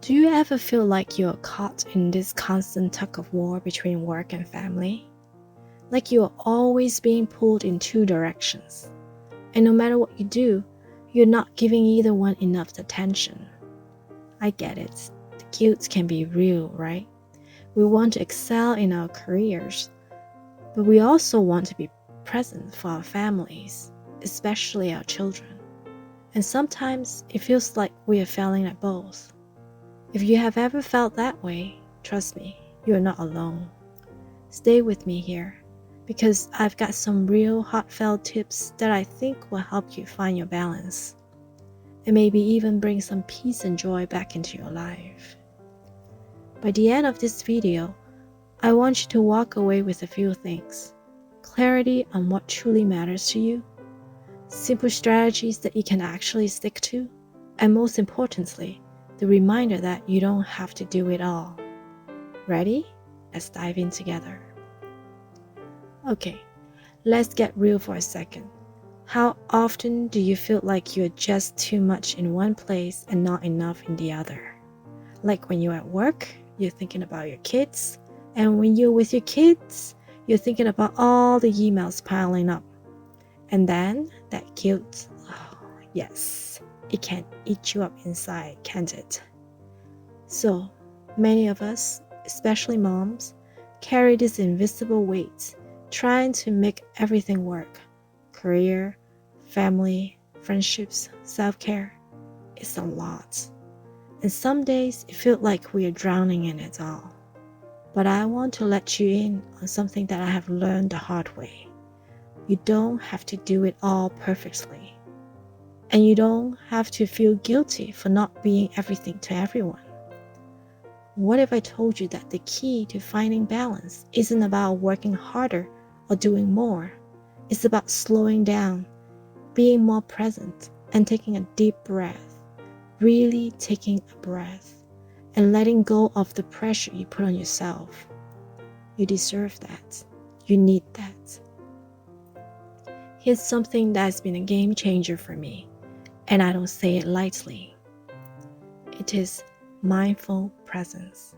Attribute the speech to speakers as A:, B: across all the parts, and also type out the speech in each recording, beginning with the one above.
A: Do you ever feel like you're caught in this constant tug of war between work and family? Like you're always being pulled in two directions, and no matter what you do, you're not giving either one enough attention. I get it. The guilt can be real, right? We want to excel in our careers, but we also want to be present for our families, especially our children. And sometimes it feels like we are failing at both. If you have ever felt that way, trust me, you are not alone. Stay with me here, because I've got some real heartfelt tips that I think will help you find your balance, and maybe even bring some peace and joy back into your life. By the end of this video, I want you to walk away with a few things: clarity on what truly matters to you, simple strategies that you can actually stick to, and most importantly, the reminder that you don't have to do it all. Ready? Let's dive in together. Okay, let's get real for a second. How often do you feel like you're just too much in one place and not enough in the other? Like when you're at work, you're thinking about your kids, and when you're with your kids, you're thinking about all the emails piling up. And then that guilt, oh, yes, it can eat you up inside, can't it? So, many of us, especially moms, carry this invisible weight, trying to make everything work. Career, family, friendships, self-care. It's a lot. And some days it feels like we are drowning in it all. But I want to let you in on something that I have learned the hard way. You don't have to do it all perfectly. And you don't have to feel guilty for not being everything to everyone. What if I told you that the key to finding balance isn't about working harder or doing more? It's about slowing down, being more present, and taking a deep breath. Really taking a breath and letting go of the pressure you put on yourself. You deserve that. You need that. Here's something that's been a game changer for me, and I don't say it lightly. It is mindful presence.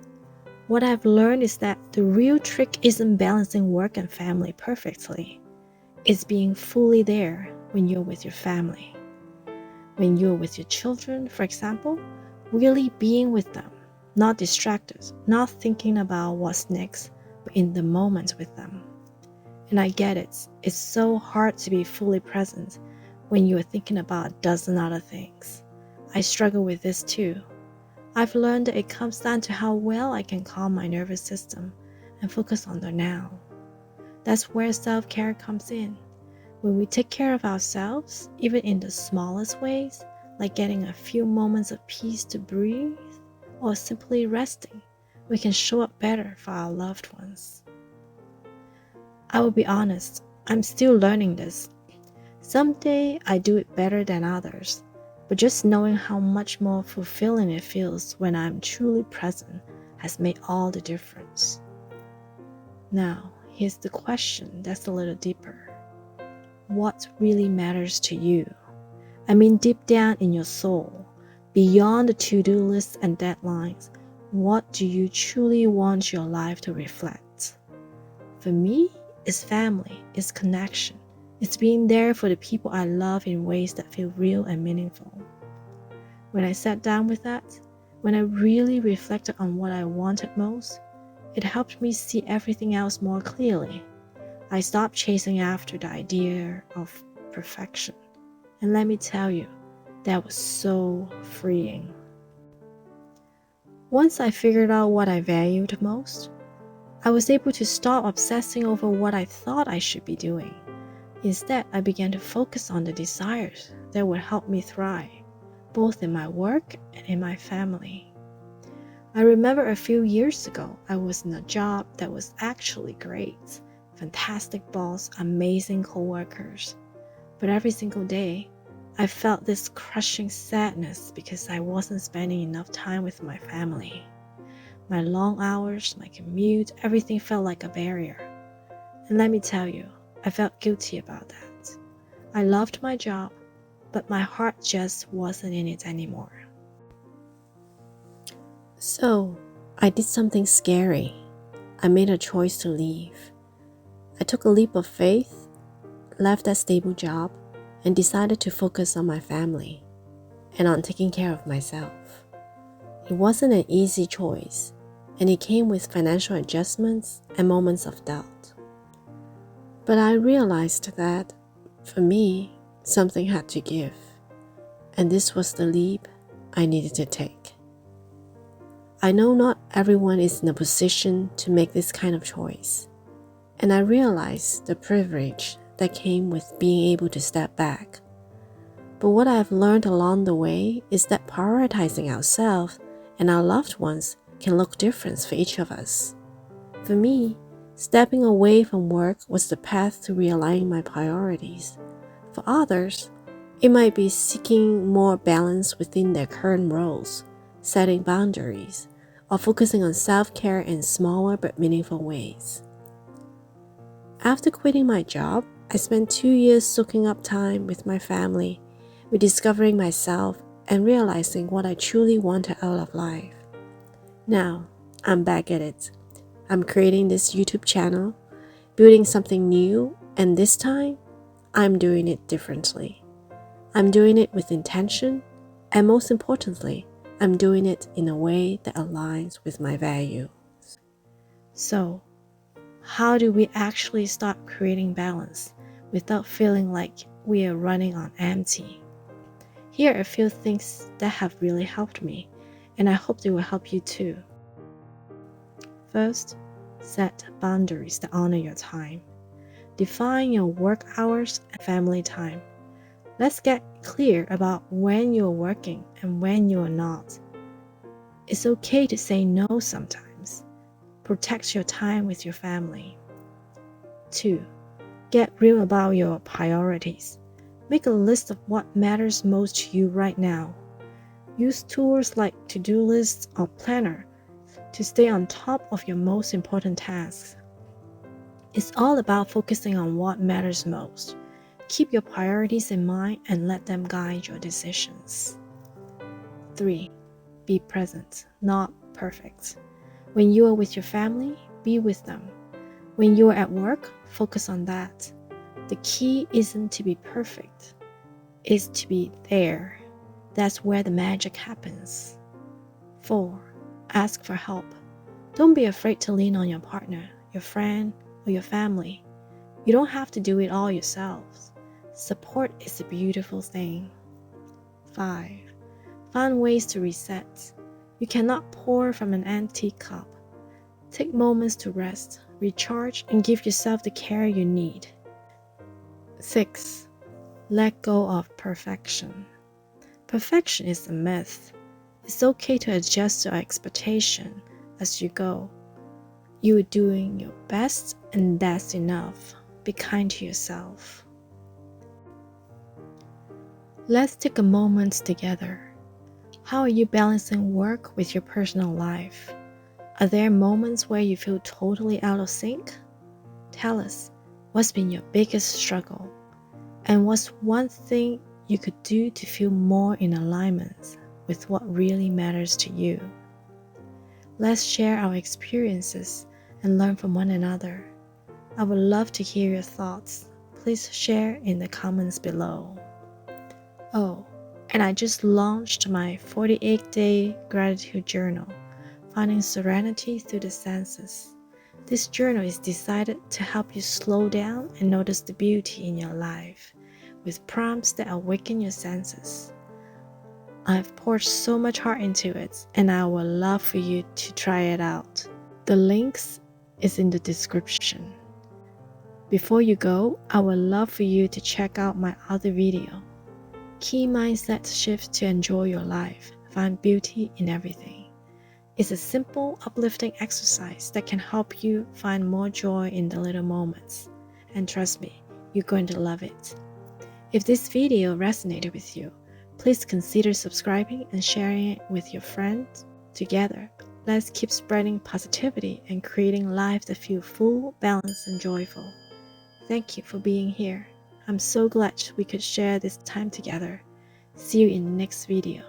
A: What I've learned is that the real trick isn't balancing work and family perfectly. It's being fully there when you're with your family. When you're with your children, for example, really being with them, not distracted, not thinking about what's next, but in the moment with them. And I get it. It's so hard to be fully present when you're thinking about a dozen other things. I struggle with this too. I've learned that it comes down to how well I can calm my nervous system and focus on the now. That's where self-care comes in. When we take care of ourselves, even in the smallest ways, like getting a few moments of peace to breathe or simply resting, we can show up better for our loved ones. I will be honest, I'm still learning this. Someday I do it better than others, but just knowing how much more fulfilling it feels when I'm truly present has made all the difference. Now, here's the question that's a little deeper. What really matters to you? I mean, deep down in your soul, beyond the to-do lists and deadlines, what do you truly want your life to reflect? For me, it's family, it's connection, it's being there for the people I love in ways that feel real and meaningful. When I sat down with that, when I really reflected on what I wanted most, it helped me see everything else more clearly. I stopped chasing after the idea of perfection. And let me tell you, that was so freeing. Once I figured out what I valued most, I was able to stop obsessing over what I thought I should be doing. Instead, I began to focus on the desires that would help me thrive, both in my work and in my family. I remember a few years ago, I was in a job that was actually great. Fantastic boss, amazing coworkers. But every single day, I felt this crushing sadness because I wasn't spending enough time with my family. My long hours, my commute, everything felt like a barrier. And let me tell you, I felt guilty about that. I loved my job, but my heart just wasn't in it anymore.
B: So, I did something scary. I made a choice to leave. I took a leap of faith, left that stable job, and decided to focus on my family and on taking care of myself. It wasn't an easy choice, and it came with financial adjustments and moments of doubt. But I realized that, for me, something had to give, and this was the leap I needed to take. I know not everyone is in a position to make this kind of choice, and I realized the privilege that came with being able to step back. But what I've learned along the way is that prioritizing ourselves and our loved ones can look different for each of us. For me, stepping away from work was the path to realigning my priorities. For others, it might be seeking more balance within their current roles, setting boundaries, or focusing on self-care in smaller but meaningful ways. After quitting my job, I spent 2 years soaking up time with my family, rediscovering myself and realizing what I truly wanted out of life. Now, I'm back at it. I'm creating this YouTube channel, building something new, and this time, I'm doing it differently. I'm doing it with intention, and most importantly, I'm doing it in a way that aligns with my values.
A: So, how do we actually start creating balance without feeling like we are running on empty? Here are a few things that have really helped me, and I hope they will help you too. First, set boundaries that honor your time. Define your work hours and family time. Let's get clear about when you're working and when you're not. It's okay to say no sometimes. Protect your time with your family. 2. Get real about your priorities. Make a list of what matters most to you right now. Use tools like to-do lists or planner to stay on top of your most important tasks. It's all about focusing on what matters most. Keep your priorities in mind and let them guide your decisions. 3. Be present, not perfect. When you are with your family, be with them. When you are at work, focus on that. The key isn't to be perfect, it's to be there. That's where the magic happens. 4. Ask for help. Don't be afraid to lean on your partner, your friend, or your family. You don't have to do it all yourselves. Support is a beautiful thing. 5. Find ways to reset. You cannot pour from an empty cup. Take moments to rest, recharge, and give yourself the care you need. 6. Let go of perfection. Perfection is a myth. It's okay to adjust your expectation as you go. You are doing your best, and that's enough. Be kind to yourself. Let's take a moment together. How are you balancing work with your personal life? Are there moments where you feel totally out of sync? Tell us, what's been your biggest struggle? And what's one thing you could do to feel more in alignment with what really matters to you? Let's share our experiences and learn from one another. I would love to hear your thoughts. Please share in the comments below. Oh, and I just launched my 48-day gratitude journal, Finding Serenity Through the Senses. This journal is designed to help you slow down and notice the beauty in your life, with prompts that awaken your senses. I've poured so much heart into it, and I would love for you to try it out. The links is in the description. Before you go, I would love for you to check out my other video, Key Mindset Shift to Enjoy Your Life, Find Beauty in Everything. It's a simple, uplifting exercise that can help you find more joy in the little moments. And trust me, you're going to love it. If this video resonated with you, please consider subscribing and sharing it with your friends. Together, let's keep spreading positivity and creating lives that feel full, balanced, and joyful. Thank you for being here. I'm so glad we could share this time together. See you in the next video.